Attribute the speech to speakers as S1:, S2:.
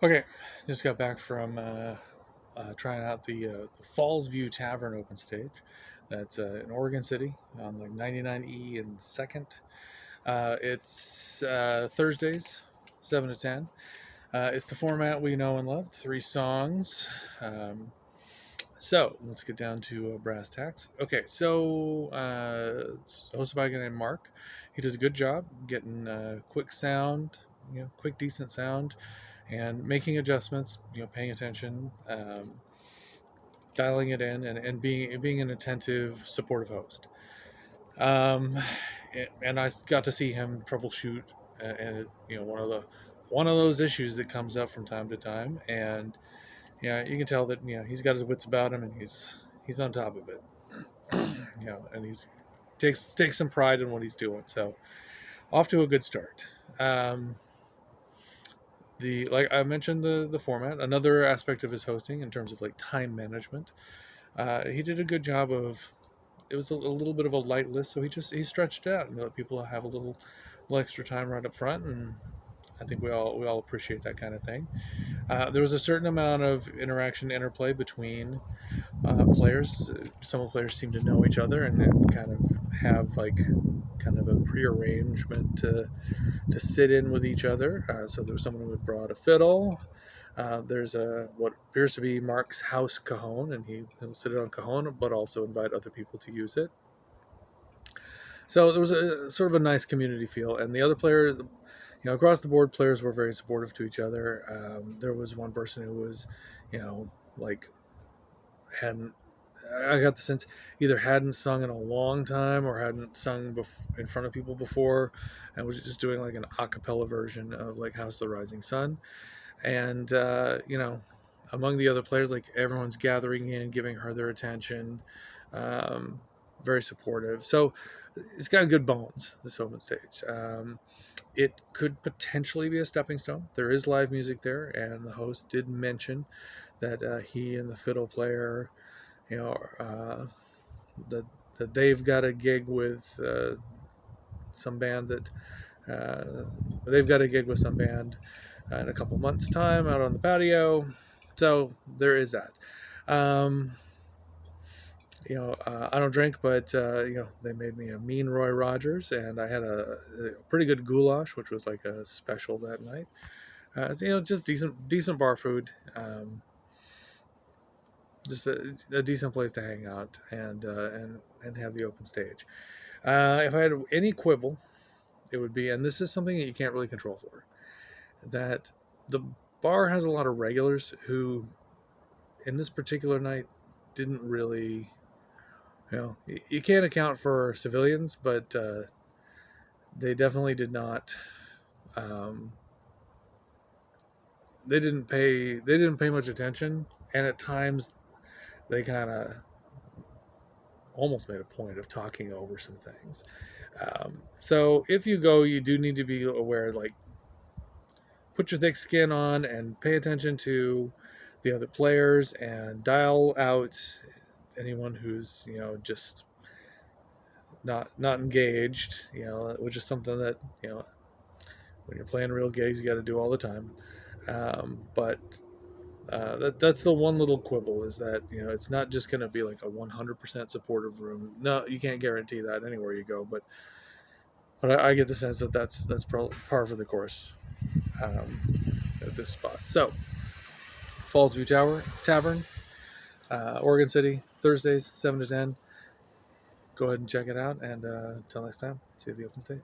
S1: Okay, just got back from trying out the Falls View Tavern open stage. That's in Oregon City on like 99E and Second. It's Thursdays, 7 to 10. It's the format we know and love. 3 songs. So let's get down to brass tacks. Okay, so it's hosted by a guy named Mark. He does a good job getting quick sound, quick decent sound, and making adjustments. Paying attention, dialing it in, and being an attentive, supportive host. Um, and I got to see him troubleshoot, and one of those issues that comes up from time to time, and yeah, you can tell that he's got his wits about him, and he's on top of it. And he's takes some pride in what he's doing. So off to a good start. The Like I mentioned, the format. Another aspect of his hosting in terms of like time management. He did a good job of. It was a little bit of a light list, so he stretched it out and let people have a little extra time right up front, and I think we all appreciate that kind of thing. There was a certain amount of interaction, interplay between players. Some of the players seem to know each other and then kind of have like kind of a prearrangement to sit in with each other. So there was someone who had brought a fiddle. There's a what appears to be Mark's house cajon, and he'll sit it on cajon, but also invite other people to use it. So there was a sort of a nice community feel, and the other players, across the board, players were very supportive to each other. There was one person who was, like hadn't. I got the sense either hadn't sung in a long time or hadn't sung in front of people before, and was just doing like an a cappella version of like "House of the Rising Sun." And among the other players, like everyone's gathering in, giving her their attention, um, very supportive. So it's got good bones, this open stage. It could potentially be a stepping stone. There is live music there, and the host did mention that he and the fiddle player, you know that they've got a gig with some band that they've got a gig with some band in a couple months' time out on the patio. So there is that. Um, I don't drink, but they made me a mean Roy Rogers, and I had a pretty good goulash, which was like a special that night. Just decent bar food. Just a decent place to hang out and have the open stage. If I had any quibble, it would be, and this is something that you can't really control for, that the bar has a lot of regulars who, in this particular night, didn't really, you can't account for civilians, but they definitely did not. Um, they didn't pay much attention, and at times they kind of almost made a point of talking over some things. So if you go, you do need to be aware, like put your thick skin on and pay attention to the other players and dial out anyone who's just not engaged, which is something that when you're playing real gigs you got to do all the time. But that's the one little quibble, is that it's not just going to be like a 100% supportive room. No, you can't guarantee that anywhere you go, but I get the sense that that's par for the course at this spot. So Falls View Tavern, Oregon City, Thursdays 7 to 10. Go ahead and check it out, and until next time, see you at the open stage.